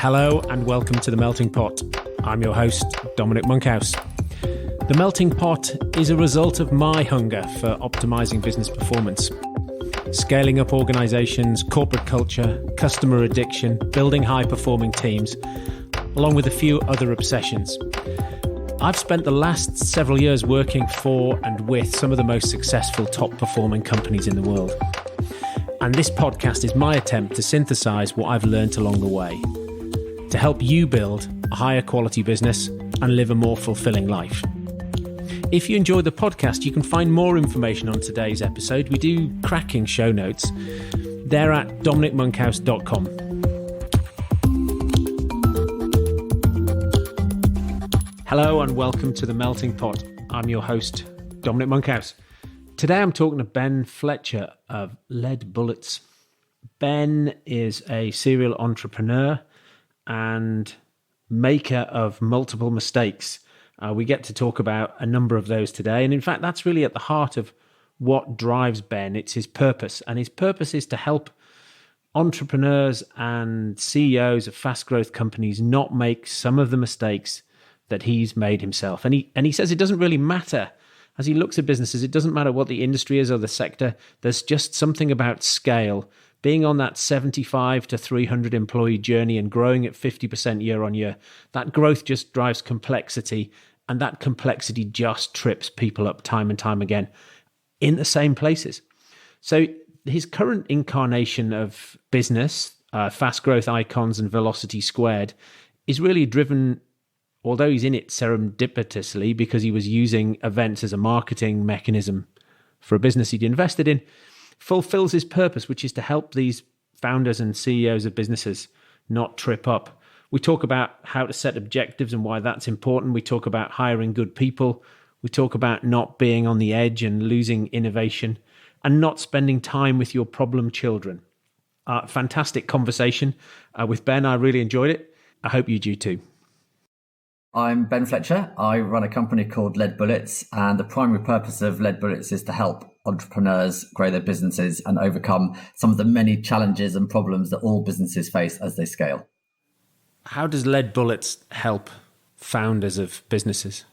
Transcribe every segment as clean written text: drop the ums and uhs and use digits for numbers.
Hello and welcome to The Melting Pot. I'm your host, Dominic Monkhouse. The Melting Pot is a result of my hunger for optimizing business performance. Scaling up organizations, corporate culture, customer addiction, building high-performing teams, along with a few other obsessions. I've spent the last several years working for and with some of the most successful top-performing companies in the world. And this podcast is my attempt to synthesize what I've learned along the way, to help you build a higher quality business and live a more fulfilling life. If you enjoy the podcast, you can find more information on today's episode. We do cracking show notes. They're at dominicmonkhouse.com. Hello and welcome to The Melting Pot. I'm your host, Dominic Monkhouse. Today I'm talking to Ben Fletcher of Lead Bullets. Ben is a serial entrepreneur and maker of multiple mistakes. We get to talk about a number of those today. And in fact, that's really at the heart of what drives Ben. It's his purpose. And his purpose is to help entrepreneurs and CEOs of fast growth companies not make some of the mistakes that he's made himself. And he says it doesn't really matter. As he looks at businesses, it doesn't matter what the industry is or the sector. There's just something about scale. Being on that 75 to 300 employee journey and growing at 50% year on year, that growth just drives complexity, and that complexity just trips people up time and time again in the same places. So his current incarnation of business, fast growth icons and velocity squared, is really driven, although he's in it serendipitously because he was using events as a marketing mechanism for a business he'd invested in, fulfills his purpose, which is to help these founders and CEOs of businesses not trip up. We talk about how to set objectives and why that's important. We talk about hiring good people. We talk about not being on the edge and losing innovation and not spending time with your problem children. Fantastic conversation with Ben. I really enjoyed it. I hope you do too. I'm Ben Fletcher. I run a company called Lead Bullets, and the primary purpose of Lead Bullets is to help entrepreneurs grow their businesses and overcome some of the many challenges and problems that all businesses face as they scale. How does Lead Bullets help founders of businesses?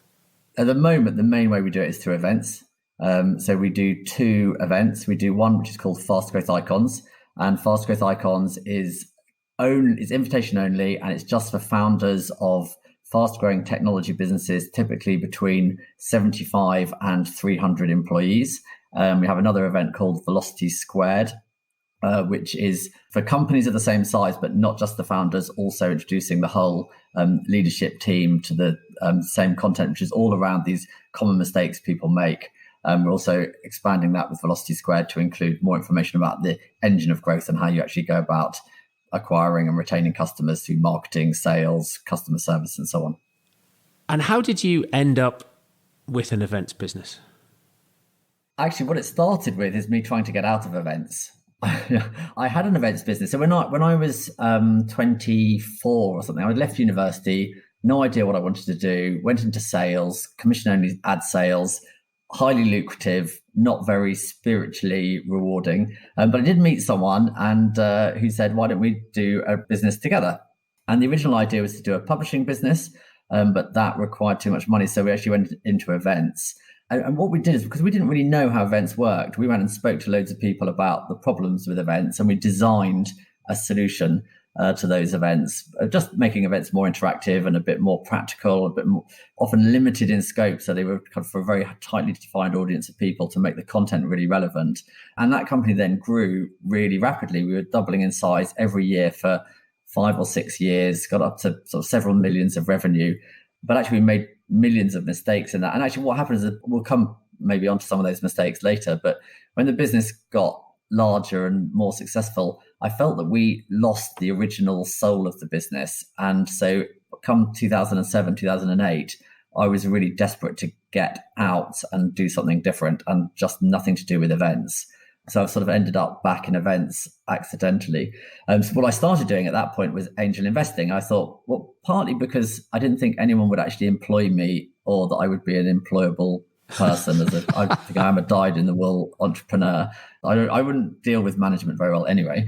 At the moment, the main way we do it is through events. So we do two events. We do one which is called Fast Growth Icons, and Fast Growth Icons is invitation only, and it's just for founders of fast-growing technology businesses, typically between 75 and 300 employees. We have another event called Velocity Squared, which is for companies of the same size, but not just the founders, also introducing the whole leadership team to the same content, which is all around these common mistakes people make. We're also expanding that with Velocity Squared to include more information about the engine of growth and how you actually go about acquiring and retaining customers through marketing, sales, customer service, and so on. And how did you end up with an events business? Actually, what it started with is me trying to get out of events. I had an events business. So when I was 24 or something, I had left university, no idea what I wanted to do, went into sales, commission-only ad sales, highly lucrative, not very spiritually rewarding. But I did meet someone and who said, why don't we do a business together? And the original idea was to do a publishing business, but that required too much money. So we actually went into events. And what we did is, because we didn't really know how events worked, we went and spoke to loads of people about the problems with events, and we designed a solution to those events, just making events more interactive and a bit more practical, a bit more often limited in scope. So they were kind of for a very tightly defined audience of people to make the content really relevant. And that company then grew really rapidly. We were doubling in size every year for 5 or 6 years, got up to sort of several millions of revenue. But actually, we made millions of mistakes in that. And actually, what happens is, we'll come maybe onto some of those mistakes later, but when the business got larger and more successful, I felt that we lost the original soul of the business. And so come 2007, 2008, I was really desperate to get out and do something different and just nothing to do with events. So I've sort of ended up back in events accidentally. So what I started doing at that point was angel investing. I thought, well, partly because I didn't think anyone would actually employ me or that I would be an employable person. I think I am a dyed-in-the-wool entrepreneur. I wouldn't deal with management very well anyway.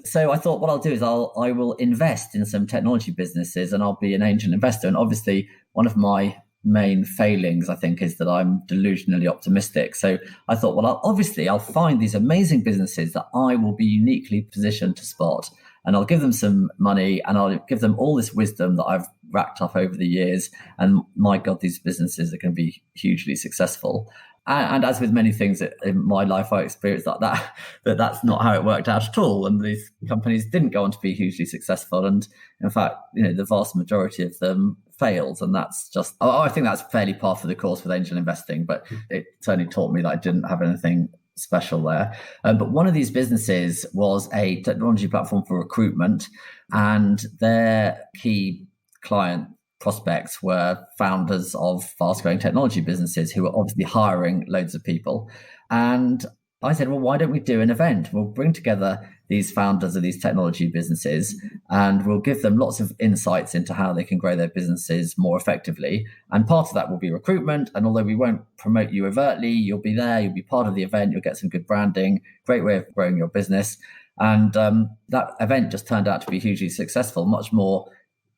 So I thought what I'll do is I will invest in some technology businesses and I'll be an angel investor. And obviously, one of my main failings, I think, is that I'm delusionally optimistic. So I thought, well, I'll find these amazing businesses that I will be uniquely positioned to spot. And I'll give them some money and I'll give them all this wisdom that I've racked up over the years. And my God, these businesses are going to be hugely successful. And as with many things in my life, I experienced that's not how it worked out at all. And these companies didn't go on to be hugely successful. And in fact, the vast majority of them failed. And that's just, I think that's fairly par for the course with angel investing. But it certainly taught me that I didn't have anything special there. But one of these businesses was a technology platform for recruitment, and their key client prospects were founders of fast-growing technology businesses who were obviously hiring loads of people. And I said, well, why don't we do an event? We'll bring together these founders of these technology businesses and we'll give them lots of insights into how they can grow their businesses more effectively. And part of that will be recruitment. And although we won't promote you overtly, you'll be there, you'll be part of the event, you'll get some good branding, great way of growing your business. And that event just turned out to be hugely successful, much more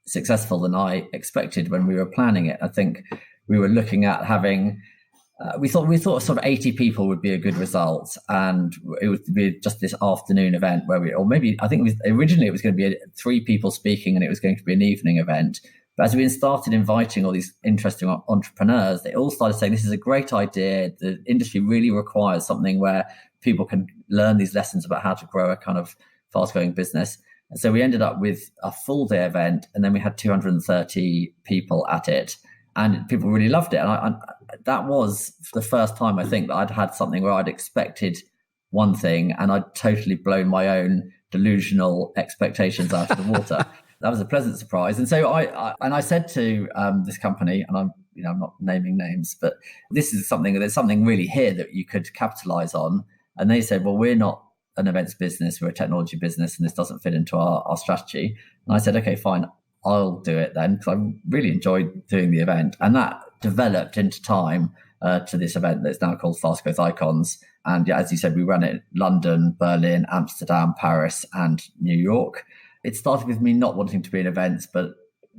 successful than I expected when we were planning it. I think we were looking at having we thought sort of 80 people would be a good result, and it would be just this afternoon event where originally it was going to be 3 people speaking and it was going to be an evening event. But as we started inviting all these interesting entrepreneurs, they all started saying, this is a great idea. The industry really requires something where people can learn these lessons about how to grow a kind of fast growing business. And so we ended up with a full day event, and then we had 230 people at it, and people really loved it. And that was the first time I think that I'd had something where I'd expected one thing and I'd totally blown my own delusional expectations out of the water. That was a pleasant surprise. And so I said to this company, and I'm not naming names, but there's something really here that you could capitalize on. And they said, well, we're not an events business, we're a technology business, and this doesn't fit into our strategy. And I said, okay, fine, I'll do it then, because I really enjoyed doing the event. And that developed into time to this event that's now called Fast Growth Icons. And yeah, as you said, we ran it in London, Berlin, Amsterdam, Paris, and New York. It started with me not wanting to be in events, but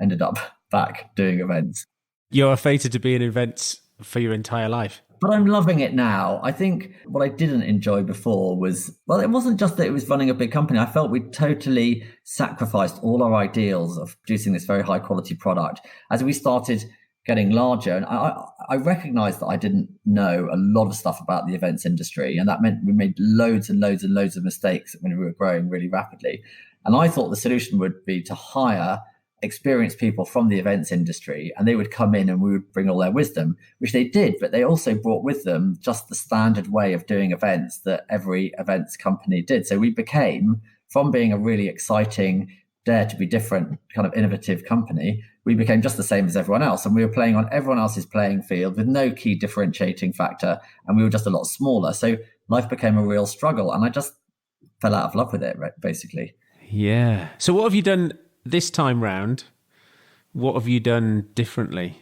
ended up back doing events. You're fated to be in events for your entire life. But I'm loving it now. I think what I didn't enjoy before was, well, it wasn't just that it was running a big company. I felt we'd totally sacrificed all our ideals of producing this very high quality product. As we started getting larger, and I recognized that I didn't know a lot of stuff about the events industry. And that meant we made loads and loads and loads of mistakes when we were growing really rapidly. And I thought the solution would be to hire experienced people from the events industry, and they would come in and we would bring all their wisdom, which they did, but they also brought with them just the standard way of doing events that every events company did. So we became, from being a really exciting, dare to be different kind of innovative company, we became just the same as everyone else. And we were playing on everyone else's playing field with no key differentiating factor. And we were just a lot smaller. So life became a real struggle. And I just fell out of love with it, basically. Yeah. So what have you done this time round? What have you done differently?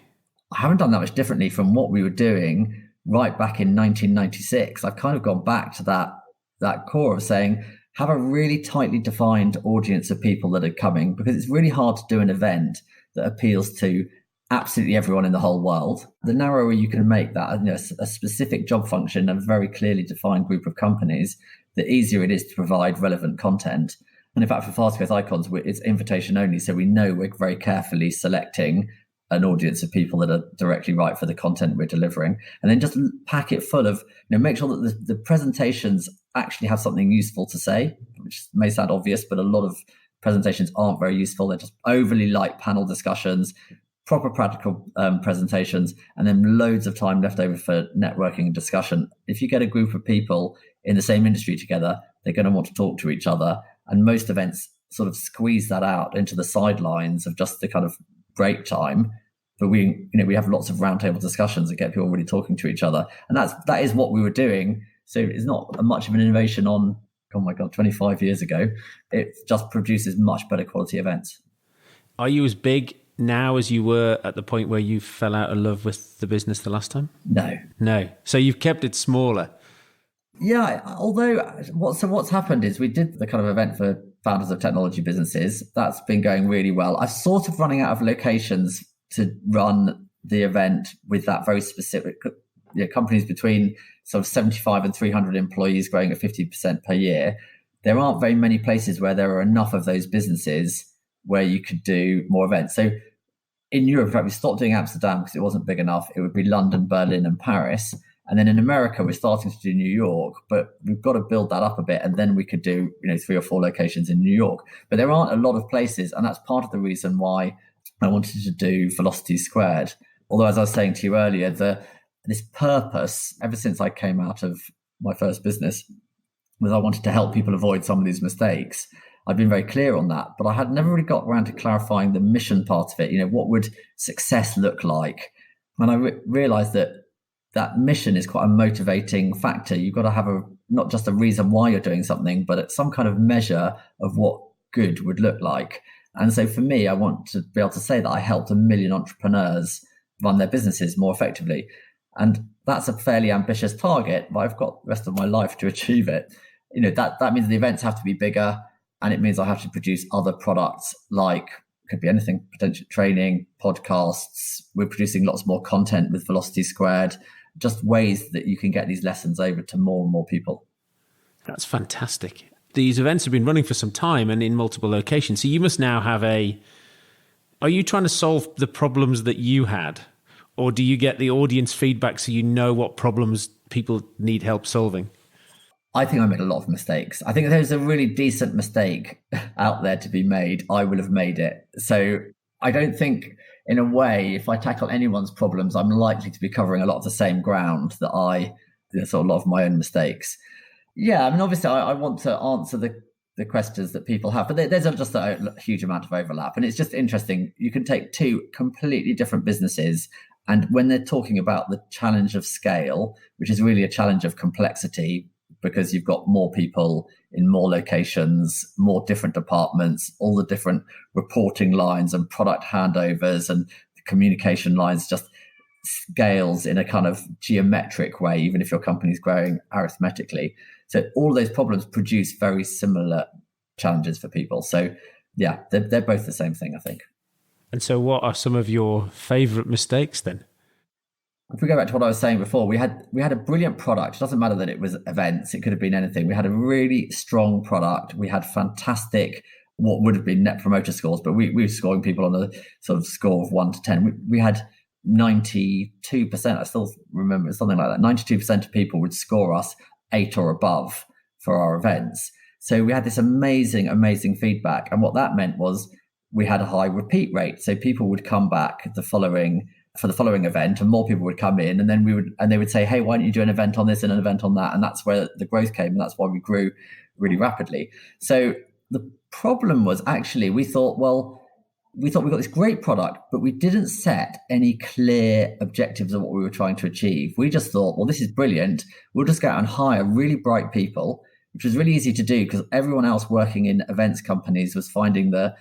I haven't done that much differently from what we were doing right back in 1996. I've kind of gone back to that core of saying, have a really tightly defined audience of people that are coming, because it's really hard to do an event that appeals to absolutely everyone in the whole world. The narrower you can make that, a specific job function, a very clearly defined group of companies, the easier it is to provide relevant content. And in fact, for Fast Growth Icons, it's invitation only. So we know we're very carefully selecting an audience of people that are directly right for the content we're delivering. And then just pack it full of, make sure that the presentations actually have something useful to say, which may sound obvious, but a lot of presentations aren't very useful. They're just overly light panel discussions, proper practical presentations, and then loads of time left over for networking and discussion. If you get a group of people in the same industry together, they're going to want to talk to each other. And most events sort of squeeze that out into the sidelines of just the kind of break time. But we have lots of roundtable discussions that get people really talking to each other. And that is what we were doing. So it's not much of an innovation on, 25 years ago. It just produces much better quality events. Are you as big now as you were at the point where you fell out of love with the business the last time? No. So you've kept it smaller. Yeah, although what's happened is we did the kind of event for founders of technology businesses. That's been going really well. I'm sort of running out of locations to run the event with that very specific, companies between sort of 75 and 300 employees growing at 50% per year. There aren't very many places where there are enough of those businesses where you could do more events. So in Europe, in fact, we stopped doing Amsterdam because it wasn't big enough. It would be London, Berlin, and Paris. And then in America, we're starting to do New York, but we've got to build that up a bit. And then we could do, 3 or 4 locations in New York. But there aren't a lot of places. And that's part of the reason why I wanted to do Velocity Squared. Although, as I was saying to you earlier, this purpose, ever since I came out of my first business, was I wanted to help people avoid some of these mistakes. I've been very clear on that, but I had never really got around to clarifying the mission part of it. What would success look like? And I realized that mission is quite a motivating factor. You've got to have not just a reason why you're doing something, but some kind of measure of what good would look like. And so for me, I want to be able to say that I helped 1 million entrepreneurs run their businesses more effectively. And that's a fairly ambitious target, but I've got the rest of my life to achieve it. That means the events have to be bigger, and it means I have to produce other products like, could be anything, potential training, podcasts. We're producing lots more content with Velocity Squared, just ways that you can get these lessons over to more and more people. That's fantastic. These events have been running for some time and in multiple locations. So you must now have are you trying to solve the problems that you had? Or do you get the audience feedback so you know what problems people need help solving? I think I made a lot of mistakes. I think if there's a really decent mistake out there to be made, I will have made it. So I don't think, in a way, if I tackle anyone's problems, I'm likely to be covering a lot of the same ground that a lot of my own mistakes. Yeah, I mean, obviously, I want to answer the questions that people have, but there's just a huge amount of overlap. And it's just interesting. You can take 2 completely different businesses, and when they're talking about the challenge of scale, which is really a challenge of complexity, because you've got more people in more locations, more different departments, all the different reporting lines and product handovers and communication lines just scales in a kind of geometric way, even if your company's growing arithmetically. So all those problems produce very similar challenges for people. So yeah, they're both the same thing, I think. And so what are some of your favorite mistakes then? If we go back to what I was saying before, we had a brilliant product. It doesn't matter that it was events. It could have been anything. We had a really strong product. We had fantastic, what would have been net promoter scores, but we were scoring people on a sort of score of 1 to 10. We had 92%. I still remember something like that. 92% of people would score us 8 or above for our events. So we had this amazing, amazing feedback. And what that meant was we had a high repeat rate. So people would come back for the following event, and more people would come in, and then they would say, hey, why don't you do an event on this and an event on that? And that's where the growth came, and that's why we grew really rapidly. So the problem was actually we thought we got this great product, but we didn't set any clear objectives of what we were trying to achieve. We just thought, well, this is brilliant. We'll just go out and hire really bright people, which was really easy to do because everyone else working in events companies was finding the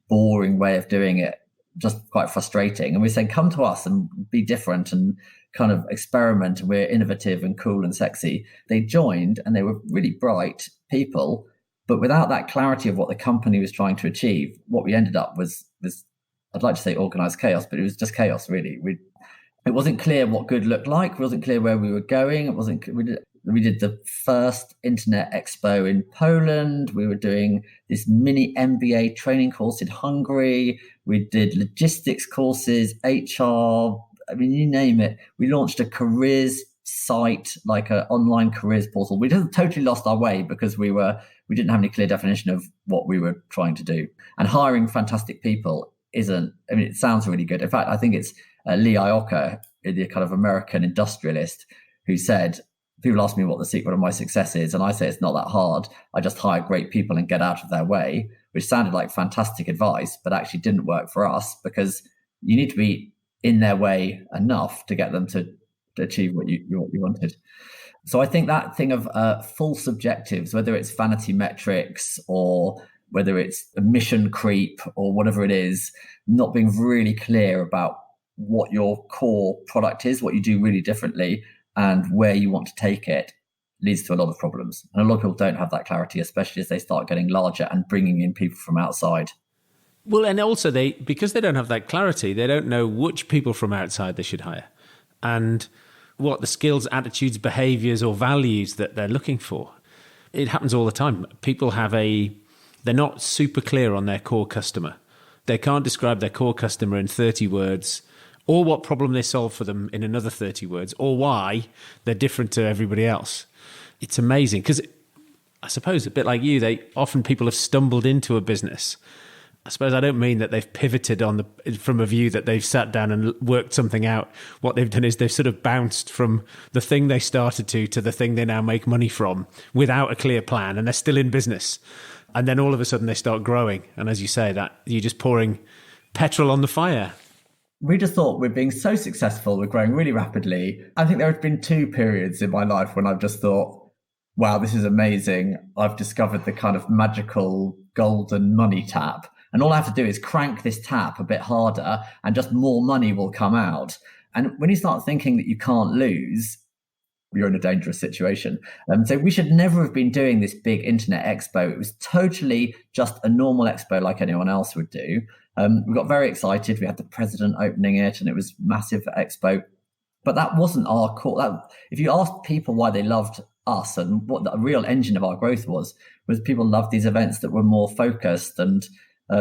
boring way of doing it just quite frustrating. And we're saying, come to us and be different and kind of experiment. And we're innovative and cool and sexy. They joined and they were really bright people, but without that clarity of what the company was trying to achieve, what we ended up was I'd like to say organized chaos, but it was just chaos, really. It wasn't clear what good looked like. It wasn't clear where we were going. We did the first Internet Expo in Poland. We were doing this mini MBA training course in Hungary. We did logistics courses, HR, I mean, you name it. We launched a careers site, like an online careers portal. We just totally lost our way because we didn't have any clear definition of what we were trying to do. And hiring fantastic people it sounds really good. In fact, I think it's Lee Iacocca, the kind of American industrialist, who said, people ask me what the secret of my success is, and I say it's not that hard. I just hire great people and get out of their way, which sounded like fantastic advice, but actually didn't work for us because you need to be in their way enough to get them to achieve what you wanted. So I think that thing of false objectives, whether it's vanity metrics or whether it's a mission creep or whatever it is, not being really clear about what your core product is, what you do really differently, and where you want to take it, leads to a lot of problems. And a lot of people don't have that clarity, especially as they start getting larger and bringing in people from outside. Well, and also because they don't have that clarity, they don't know which people from outside they should hire and what the skills, attitudes, behaviors or values that they're looking for. It happens all the time. People they're not super clear on their core customer. They can't describe their core customer in 30 words or what problem they solve for them in another 30 words or why they're different to everybody else. It's amazing because I suppose a bit like you, people have stumbled into a business. I suppose I don't mean that they've pivoted from a view that they've sat down and worked something out. What they've done is they've sort of bounced from the thing they started to the thing they now make money from without a clear plan, and they're still in business. And then all of a sudden they start growing. And as you say, that you're just pouring petrol on the fire. We just thought we're being so successful, we're growing really rapidly. I think there have been 2 periods in my life when I've just thought, wow, this is amazing. I've discovered the kind of magical golden money tap. And all I have to do is crank this tap a bit harder and just more money will come out. And when you start thinking that you can't lose, you're in a dangerous situation. So we should never have been doing this big internet expo. It was totally just a normal expo like anyone else would do. We got very excited. We had the president opening it and it was massive expo. But that wasn't our core. If you asked people why they loved us and what the real engine of our growth was people loved these events that were more focused and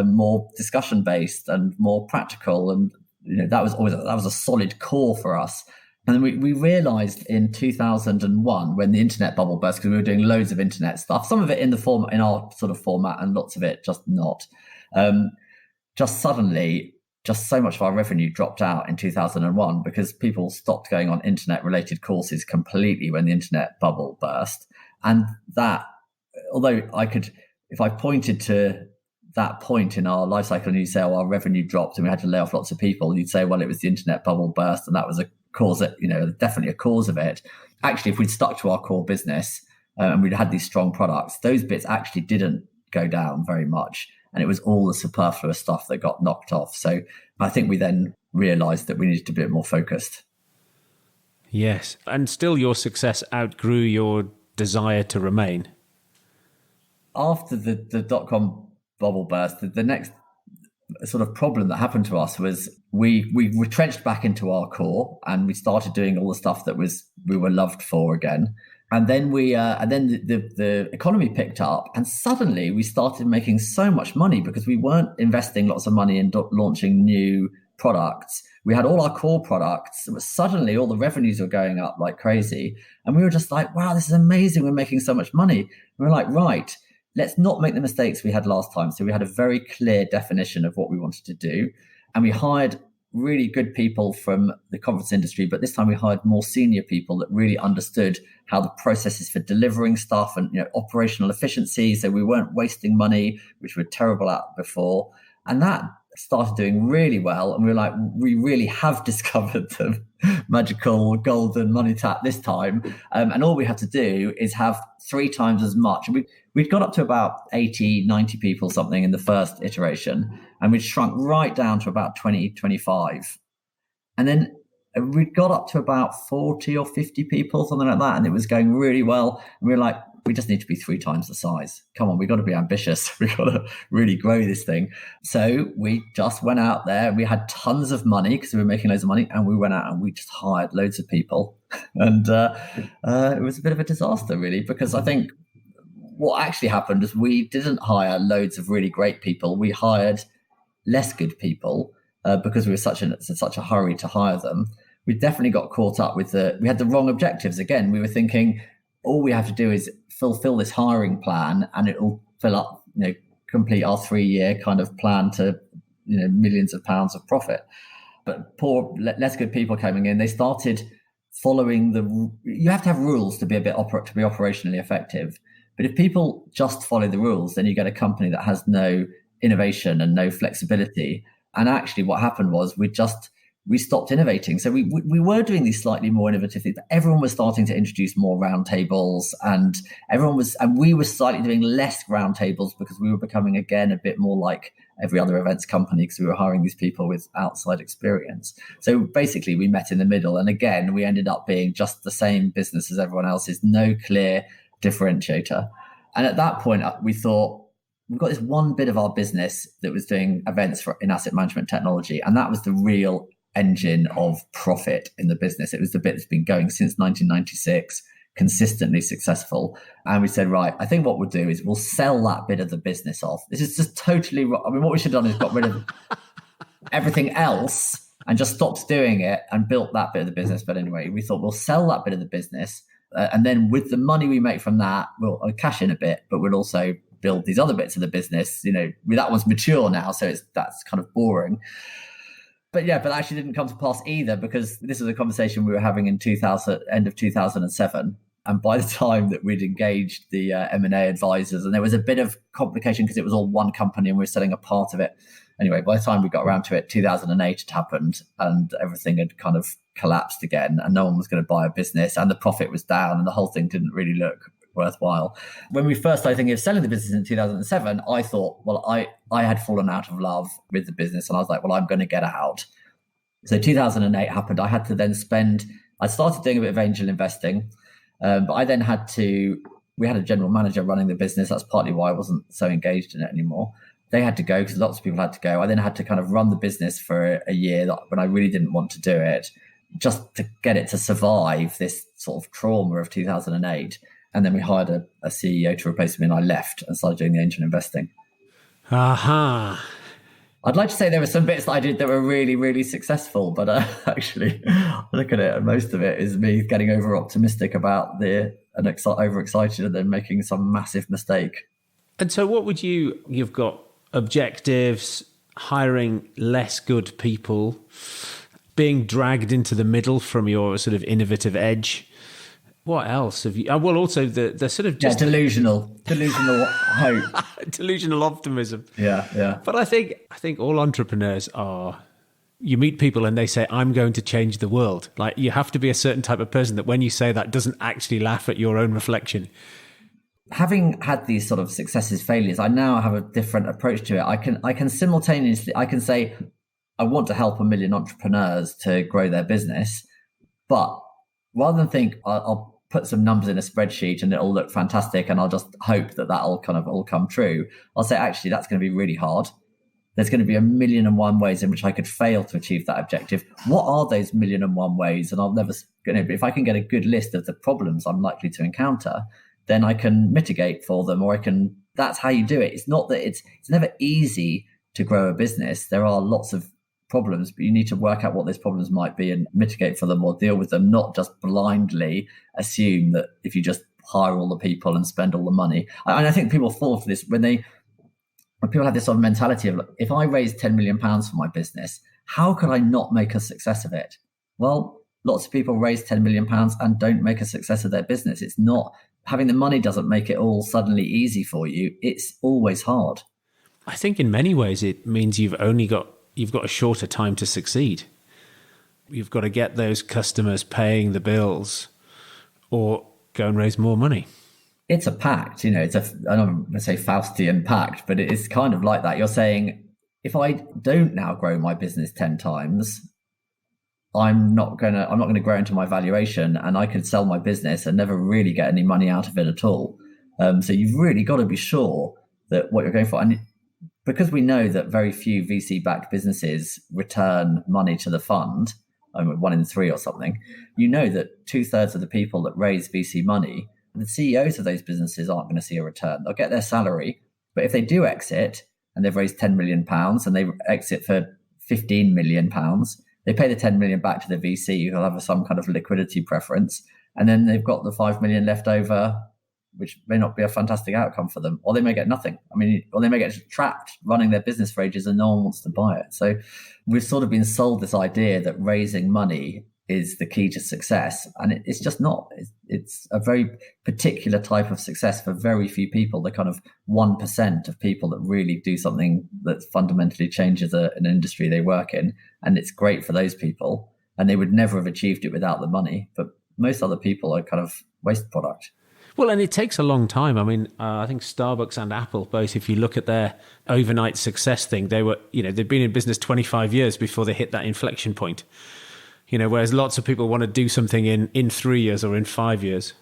more discussion based and more practical, and that was a solid core for us. And then we realized in 2001 when the internet bubble burst, because we were doing loads of internet stuff, some of it in our sort of format and lots of it just not. Just suddenly, just so much of our revenue dropped out in 2001 because people stopped going on internet related courses completely when the internet bubble burst. And that, although if I pointed to that point in our life cycle and you say, oh, our revenue dropped and we had to lay off lots of people, you'd say, well, it was the internet bubble burst and that was a cause, definitely a cause of it. Actually, if we'd stuck to our core business and we'd had these strong products, those bits actually didn't go down very much. And it was all the superfluous stuff that got knocked off. So I think we then realized that we needed to be a bit more focused. Yes. And still your success outgrew your desire to remain. After the dot-com bubble burst, the next sort of problem that happened to us was we retrenched back into our core and we started doing all the stuff that we were loved for again. And then the economy picked up and suddenly we started making so much money because we weren't investing lots of money in launching new products. We had all our core products. Suddenly all the revenues were going up like crazy. And we were just like, wow, this is amazing. We're making so much money. And we were like, right, let's not make the mistakes we had last time. So we had a very clear definition of what we wanted to do. And we hired really good people from the conference industry, but this time we hired more senior people that really understood how the processes for delivering stuff and operational efficiency. So we weren't wasting money, which we were terrible at before. And that started doing really well. And we were like, we really have discovered the magical golden money tap this time. And all we have to do is have 3 times as much. We'd got up to about 80, 90 people something in the first iteration, and we'd shrunk right down to about 20, 25. And then we'd got up to about 40 or 50 people, something like that, and it was going really well. And we were like, we just need to be 3 times the size. Come on, we've got to be ambitious. We've got to really grow this thing. So we just went out there. We had tons of money because we were making loads of money, and we went out and we just hired loads of people. And it was a bit of a disaster, really, because I think what actually happened is we didn't hire loads of really great people. We hired less good people because we were in such a hurry to hire them. We definitely got caught up with we had the wrong objectives. Again, we were thinking all we have to do is fulfill this hiring plan and it will fill up, complete our 3-year kind of plan to, millions of pounds of profit. But less good people coming in, they started following you have to have rules to be to be operationally effective. But if people just follow the rules, then you get a company that has no innovation and no flexibility. And actually what happened was we just we stopped innovating. So we were doing these slightly more innovative things, but everyone was starting to introduce more roundtables, and we were slightly doing less roundtables because we were becoming, again, a bit more like every other events company because we were hiring these people with outside experience. So basically we met in the middle, and again, we ended up being just the same business as everyone else's, no clear differentiator. And at that point, we thought, we've got this one bit of our business that was doing events in asset management technology, and that was the real engine of profit in the business. It was the bit that's been going since 1996, consistently successful. And we said, right, I think what we'll do is we'll sell that bit of the business off. This is just totally wrong. I mean, what we should have done is got rid of everything else and just stopped doing it and built that bit of the business. But anyway, we thought we'll sell that bit of the business. And then with the money we make from that, we'll cash in a bit, but we'll also build these other bits of the business. That one's mature now, so that's kind of boring. But that actually didn't come to pass either, because this was a conversation we were having in end of 2007. And by the time that we'd engaged the M&A advisors, and there was a bit of complication because it was all one company and we were selling a part of it. Anyway, by the time we got around to it, 2008 had happened and everything had kind of collapsed again, and no one was going to buy a business, and the profit was down, and the whole thing didn't really look worthwhile. When we first started thinking of selling the business in 2007, I thought, well, I had fallen out of love with the business, and I was like, well, I'm going to get out. So 2008 happened. I had to then I started doing a bit of angel investing, but I then we had a general manager running the business. That's partly why I wasn't so engaged in it anymore. They had to go because lots of people had to go. I then had to kind of run the business for a year when I really didn't want to do it, just to get it to survive this sort of trauma of 2008. And then we hired a CEO to replace me, and I left and started doing the angel investing. Aha. I'd like to say there were some bits that I did that were really, really successful, but actually, look at it, and most of it is me getting over optimistic about overexcited and then making some massive mistake. And so what you've got objectives, hiring less good people, being dragged into the middle from your sort of innovative edge. What else have you? Well, also the sort of just delusional hope, delusional optimism. Yeah. But I think all entrepreneurs are. You meet people and they say, "I'm going to change the world." Like, you have to be a certain type of person that when you say that doesn't actually laugh at your own reflection. Having had these sort of successes, failures, I now have a different approach to it. I can simultaneously say, I want to help 1 million entrepreneurs to grow their business, but rather than think I'll put some numbers in a spreadsheet and it'll look fantastic and I'll just hope that that'll kind of all come true, I'll say, actually, that's going to be really hard. There's going to be 1,000,001 ways in which I could fail to achieve that objective. What are those 1,000,001 ways? And if I can get a good list of the problems I'm likely to encounter, then I can mitigate for them, that's how you do it. It's not that it's never easy to grow a business. There are lots of problems, but you need to work out what those problems might be and mitigate for them or deal with them, not just blindly assume that if you just hire all the people and spend all the money. And I think people fall for this when people have this sort of mentality of, if I raise £10 million for my business, how could I not make a success of it? Well, lots of people raise £10 million and don't make a success of their business. It's not, having the money doesn't make it all suddenly easy for you. It's always hard. I think in many ways it means you've got a shorter time to succeed. You've got to get those customers paying the bills or go and raise more money. It's a pact, it's I don't want to say Faustian pact, but it's kind of like that. You're saying, if I don't now grow my business 10 times, I'm not going to grow into my valuation, and I could sell my business and never really get any money out of it at all. So you've really got to be sure that what you're going for, and because we know that very few VC-backed businesses return money to the fund, 1 in 3 or something, that 2/3 of the people that raise VC money, the CEOs of those businesses aren't going to see a return. They'll get their salary, but if they do exit and they've raised £10 million and they exit for £15 million, they pay the 10 million back to the VC who'll have some kind of liquidity preference, and then they've got the 5 million left over, which may not be a fantastic outcome for them, or they may get nothing. Or they may get trapped running their business for ages and no one wants to buy it. So we've sort of been sold this idea that raising money is the key to success. And it's just not. It's a very particular type of success for very few people, the kind of 1% of people that really do something that fundamentally changes an industry they work in. And it's great for those people. And they would never have achieved it without the money. But most other people are kind of waste product. Well, and it takes a long time. I mean, I think Starbucks and Apple, both, if you look at their overnight success thing, they'd been in business 25 years before they hit that inflection point. Whereas lots of people want to do something in 3 years or in 5 years.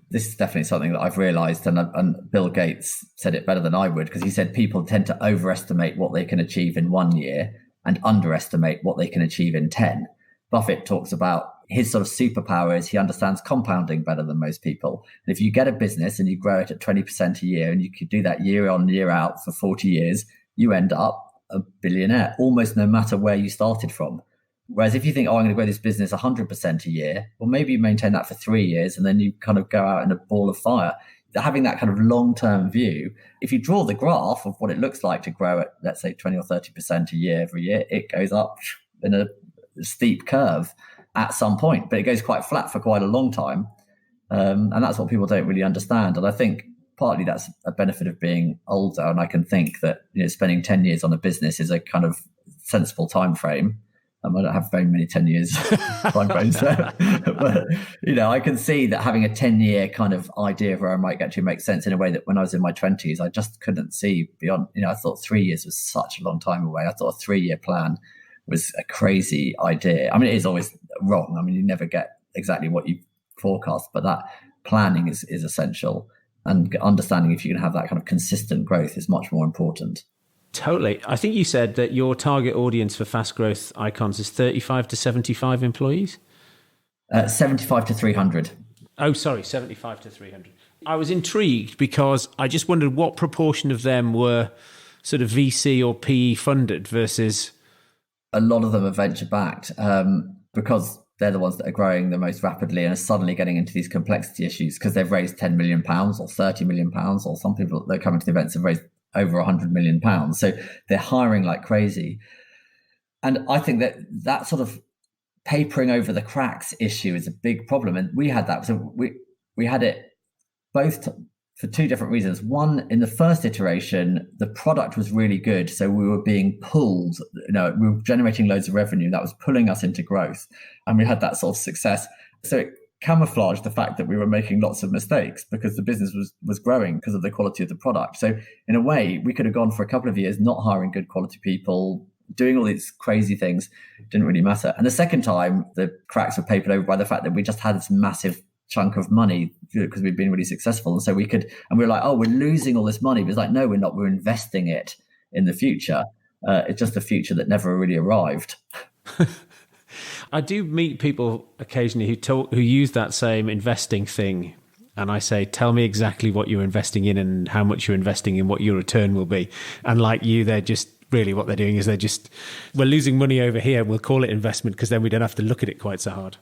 This is definitely something that I've realized, and Bill Gates said it better than I would, because he said people tend to overestimate what they can achieve in 1 year and underestimate what they can achieve in 10. Buffett talks about his sort of superpower is he understands compounding better than most people. And if you get a business and you grow it at 20% a year, and you could do that year on, year out for 40 years, you end up a billionaire, almost no matter where you started from. Whereas if you think, I'm going to grow this business 100% a year, well, maybe you maintain that for 3 years and then you kind of go out in a ball of fire. Having that kind of long-term view, if you draw the graph of what it looks like to grow at, let's say, 20 or 30% a year every year, it goes up in a steep curve at some point, but it goes quite flat for quite a long time. And that's what people don't really understand. And I think partly that's a benefit of being older. And I can think that, spending 10 years on a business is a kind of sensible time frame. I don't have very many 10 years time frames, but I can see that having a 10-year kind of idea of where I might get to makes sense in a way that when I was in my 20s, I just couldn't see beyond. I thought 3 years was such a long time away. I thought a 3-year plan was a crazy idea. I mean, it is always wrong. I mean, you never get exactly what you forecast, but that planning is essential, and understanding if you can have that kind of consistent growth is much more important. Totally. I think you said that your target audience for fast growth icons is 35 to 75 employees? 75 to 300. Oh, sorry, 75 to 300. I was intrigued because I just wondered what proportion of them were sort of VC or PE funded versus... A lot of them are venture backed because they're the ones that are growing the most rapidly and are suddenly getting into these complexity issues because they've raised £10 million or £30 million, or some people that are coming to the events have raised over £100 million. So they're hiring like crazy. And I think that sort of papering over the cracks issue is a big problem. And we had that. So we had it both for two different reasons. One, in the first iteration, the product was really good. So we were being pulled, we were generating loads of revenue that was pulling us into growth. And we had that sort of success. So it camouflaged the fact that we were making lots of mistakes because the business was growing because of the quality of the product. So in a way, we could have gone for a couple of years not hiring good quality people, doing all these crazy things. It didn't really matter. And the second time, the cracks were papered over by the fact that we just had this massive chunk of money because we've been really successful. And so we were like, oh, we're losing all this money. But it's like, no, we're not. We're investing it in the future. It's just a future that never really arrived. I do meet people occasionally who use that same investing thing. And I say, tell me exactly what you're investing in and how much you're investing in, what your return will be. And like you, they're just really what they're doing is we're losing money over here. We'll call it investment because then we don't have to look at it quite so hard.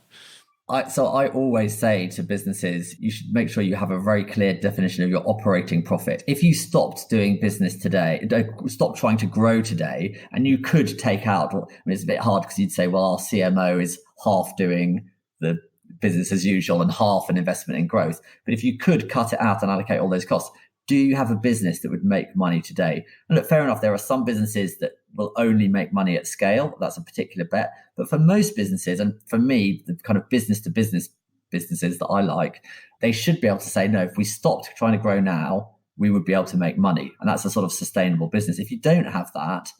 So I always say to businesses, you should make sure you have a very clear definition of your operating profit. If you stopped doing business today, stop trying to grow today, and you could take out, it's a bit hard because you'd say, well, our CMO is half doing the business as usual and half an investment in growth. But if you could cut it out and allocate all those costs, do you have a business that would make money today? And look, fair enough, there are some businesses that will only make money at scale. That's a particular bet. But for most businesses, and for me, the kind of business to business businesses that I like, they should be able to say, no, if we stopped trying to grow now, we would be able to make money. And that's a sort of sustainable business. If you don't have that,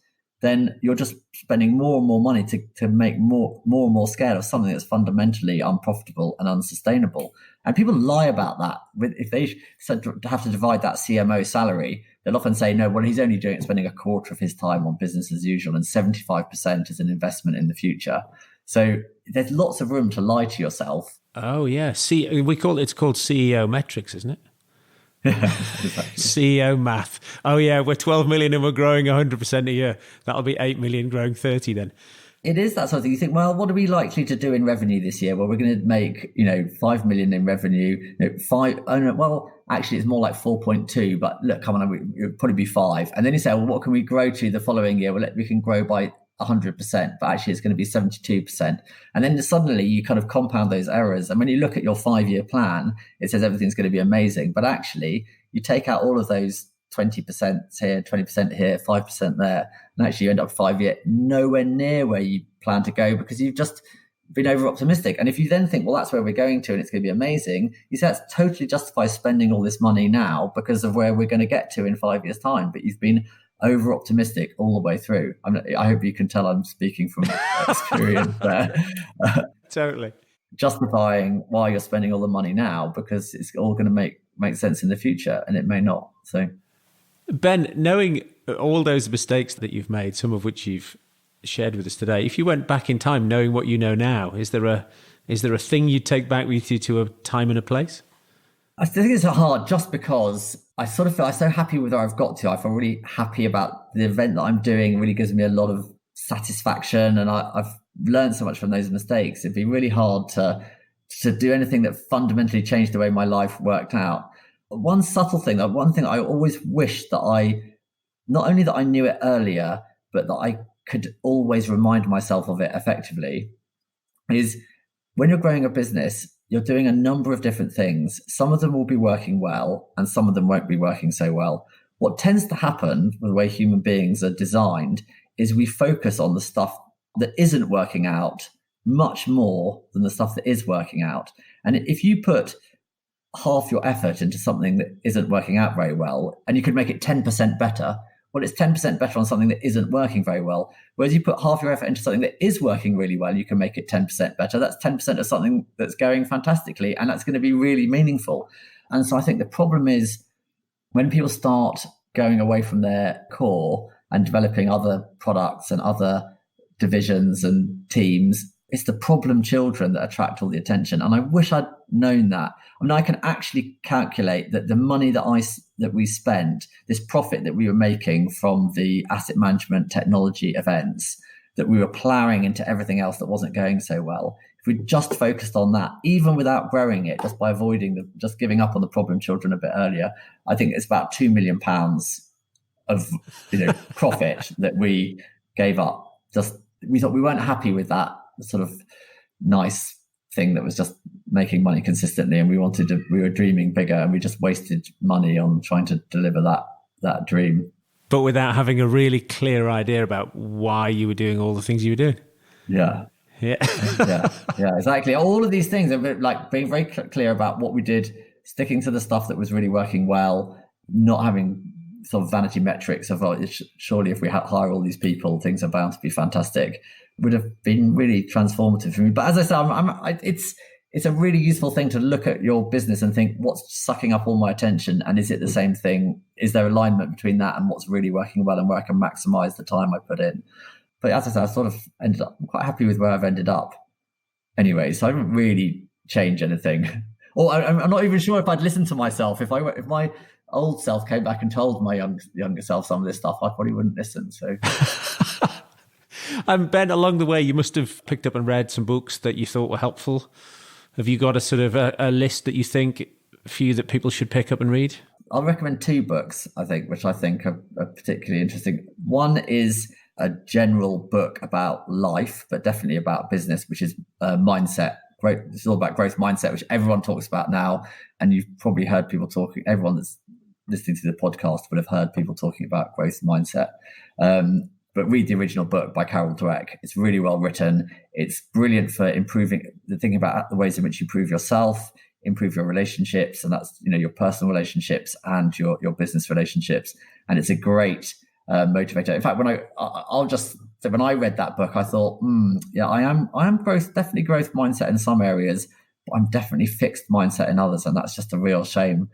then you're just spending more and more money to make more and more scale of something that's fundamentally unprofitable and unsustainable. And people lie about that. If they have to divide that CMO salary, they'll often say, no, well, he's only spending a quarter of his time on business as usual, and 75% is an investment in the future. So there's lots of room to lie to yourself. Oh, yeah. It's called CEO metrics, isn't it? CEO math. Oh yeah, we're 12 million and we're growing 100% a year. That'll be 8 million growing 30 then. It is that sort of thing. You think, well, what are we likely to do in revenue this year? Well, we're going to make 5 million in revenue. Actually it's more like 4.2, but look, come on, it'll probably be 5. And then you say, well, what can we grow to the following year? Well, we can grow by 100%, but actually it's going to be 72%. And then suddenly you kind of compound those errors. And when you look at your 5-year plan, it says everything's going to be amazing. But actually you take out all of those 20% here, 20% here, 5% there, and actually you end up 5 year nowhere near where you plan to go because you've just been over optimistic. And if you then think, well, that's where we're going to and it's going to be amazing, you say that's totally justifies spending all this money now because of where we're going to get to in 5 years' time. But you've been over optimistic all the way through. I hope you can tell I'm speaking from experience there. Totally. Justifying why you're spending all the money now because it's all going to make sense in the future, and it may not. So, Ben, knowing all those mistakes that you've made, some of which you've shared with us today, if you went back in time knowing what you know now, is there a thing you'd take back with you to a time and a place? I think it's hard just because I sort of feel I'm so happy with where I've got to. I feel really happy about the event that I'm doing. It really gives me a lot of satisfaction, and I've learned so much from those mistakes. It'd be really hard to do anything that fundamentally changed the way my life worked out. One subtle thing, one thing I always wish that not only that I knew it earlier, but that I could always remind myself of it effectively, is when you're growing a business, you're doing a number of different things. Some of them will be working well and some of them won't be working so well. What tends to happen with the way human beings are designed is we focus on the stuff that isn't working out much more than the stuff that is working out. And if you put half your effort into something that isn't working out very well, and you could make it 10% better, well, it's 10% better on something that isn't working very well. Whereas you put half your effort into something that is working really well, you can make it 10% better. That's 10% of something that's going fantastically, and that's going to be really meaningful. And so I think the problem is when people start going away from their core and developing other products and other divisions and teams, it's the problem children that attract all the attention. And I wish I'd known that. I mean, I can actually calculate that the money that we spent, this profit that we were making from the asset management technology events, that we were ploughing into everything else that wasn't going so well. If we just focused on that, even without growing it, just by just giving up on the problem children a bit earlier, I think it's about £2 million of profit that we gave up. We thought we weren't happy with that sort of nice thing that was just making money consistently, and we were dreaming bigger, and we just wasted money on trying to deliver that dream, but without having a really clear idea about why you were doing all the things you were doing. Yeah Exactly. All of these things are like being very clear about what we did, sticking to the stuff that was really working well, not having sort of vanity metrics of surely if we hire all these people, things are bound to be fantastic, would have been really transformative for me. But as I said, it's a really useful thing to look at your business and think, what's sucking up all my attention, and is it the same thing? Is there alignment between that and what's really working well and where I can maximize the time I put in? But as I said, I sort of I'm quite happy with where I've ended up anyway, so I didn't really change anything. Or I'm not even sure if I'd listen to myself. If my old self came back and told my younger self some of this stuff, I probably wouldn't listen. So, Ben, along the way, you must have picked up and read some books that you thought were helpful. Have you got a sort of a list that you think for you that people should pick up and read? I'll recommend 2 books, which I think are particularly interesting. One is a general book about life, but definitely about business, which is Mindset. It's all about growth mindset, which everyone talks about now. And you've probably heard people talking, everyone that's listening to the podcast would have heard people talking about growth mindset. But read the original book by Carol Dweck. It's really well written. It's brilliant for thinking about the ways in which you improve yourself, improve your relationships, and that's your personal relationships and your business relationships. And it's a great motivator. In fact, when I read that book, I thought, I am definitely growth mindset in some areas, but I'm definitely fixed mindset in others, and that's just a real shame.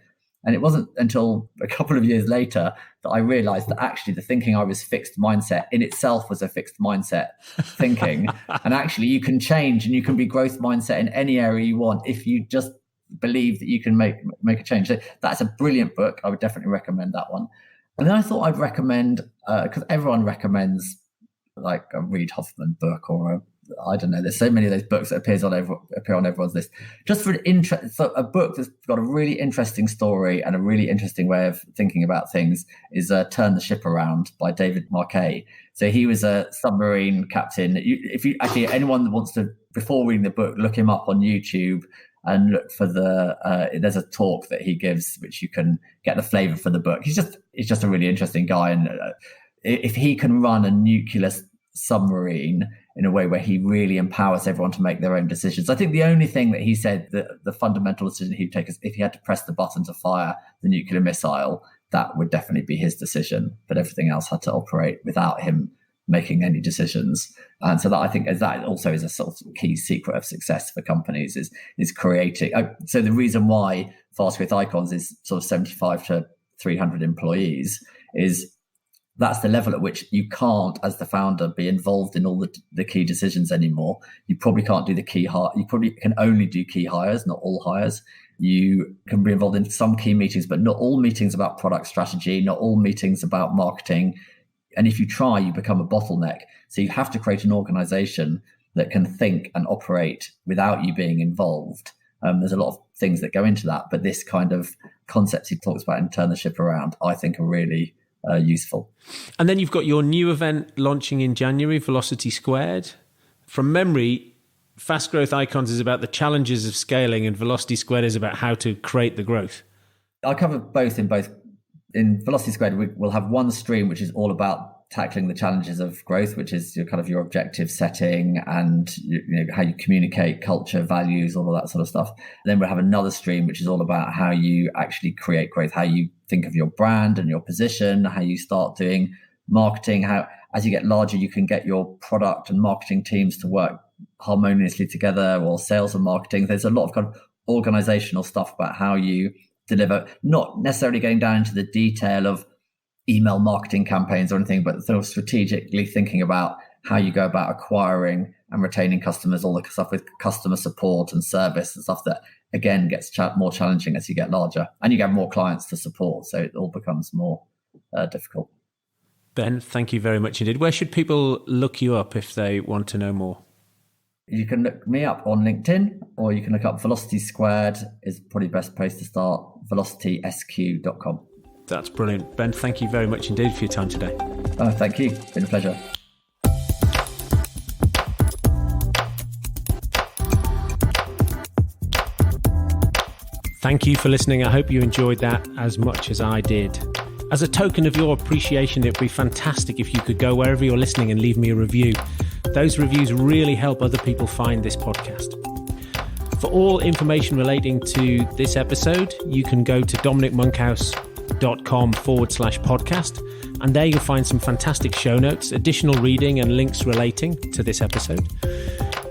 And it wasn't until a couple of years later that I realized that actually the thinking I was fixed mindset in itself was a fixed mindset thinking. And actually you can change and you can be growth mindset in any area you want if you just believe that you can make a change. So that's a brilliant book. I would definitely recommend that one. And then I thought I'd recommend, because everyone recommends like a Reid Hoffman book or I don't know, there's so many of those books that appear on everyone's list. Just for a book that's got a really interesting story and a really interesting way of thinking about things is Turn the Ship Around by David Marquet. So he was a submarine captain. If you actually, anyone that wants to, before reading the book, look him up on YouTube and look for there's a talk that he gives, which you can get the flavor for the book. He's just a really interesting guy. And if he can run a nuclear submarine in a way where he really empowers everyone to make their own decisions. I think the only thing that he said that the fundamental decision he'd take is if he had to press the button to fire the nuclear missile, that would definitely be his decision. But everything else had to operate without him making any decisions. And so that, I think, that also is a sort of key secret of success for companies is creating. So the reason why Fast Growth Icons is sort of 75 to 300 employees is that's the level at which you can't, as the founder, be involved in all the key decisions anymore. You probably can't do the key hire. You probably can only do key hires, not all hires. You can be involved in some key meetings, but not all meetings about product strategy, not all meetings about marketing. And if you try, you become a bottleneck. So you have to create an organization that can think and operate without you being involved. There's a lot of things that go into that, but this kind of concepts he talks about in Turn the Ship Around, I think, are really useful. And then you've got your new event launching in January, Velocity Squared. From memory, Fast Growth Icons is about the challenges of scaling and Velocity Squared is about how to create the growth. I cover both. In Velocity Squared, we'll have one stream which is all about tackling the challenges of growth, which is your objective setting and how you communicate, culture, values, all of that sort of stuff. And then we'll have another stream which is all about how you actually create growth, how you think of your brand and your position, how you start doing marketing, how as you get larger you can get your product and marketing teams to work harmoniously together, or sales and marketing. There's a lot of kind of organizational stuff about how you deliver, not necessarily going down into the detail of email marketing campaigns or anything, but sort of strategically thinking about how you go about acquiring and retaining customers, all the stuff with customer support and service and stuff that, again, gets more challenging as you get larger and you get more clients to support. So it all becomes more difficult. Ben, thank you very much indeed. Where should people look you up if they want to know more? You can look me up on LinkedIn, or you can look up Velocity Squared is probably the best place to start, velocitysq.com. That's brilliant. Ben, thank you very much indeed for your time today. Thank you. It's been a pleasure. Thank you for listening. I hope you enjoyed that as much as I did. As a token of your appreciation, it would be fantastic if you could go wherever you're listening and leave me a review. Those reviews really help other people find this podcast. For all information relating to this episode, you can go to dominicmonkhouse.com/podcast, and there you'll find some fantastic show notes, additional reading and links relating to this episode.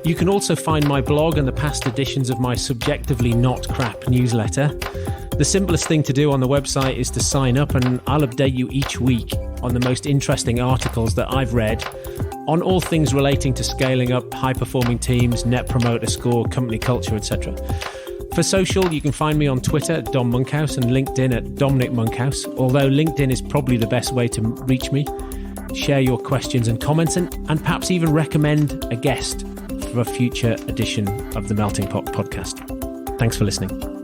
You can also find my blog and the past editions of my subjectively not crap newsletter. The simplest thing to do on the website is to sign up, and I'll update you each week on the most interesting articles that I've read on all things relating to scaling up high-performing teams, net promoter score, company culture, etc. For social, you can find me on Twitter at Dom Monkhouse and LinkedIn at Dominic Monkhouse, although LinkedIn is probably the best way to reach me. Share your questions and comments, and perhaps even recommend a guest for a future edition of the Melting Pot podcast. Thanks for listening.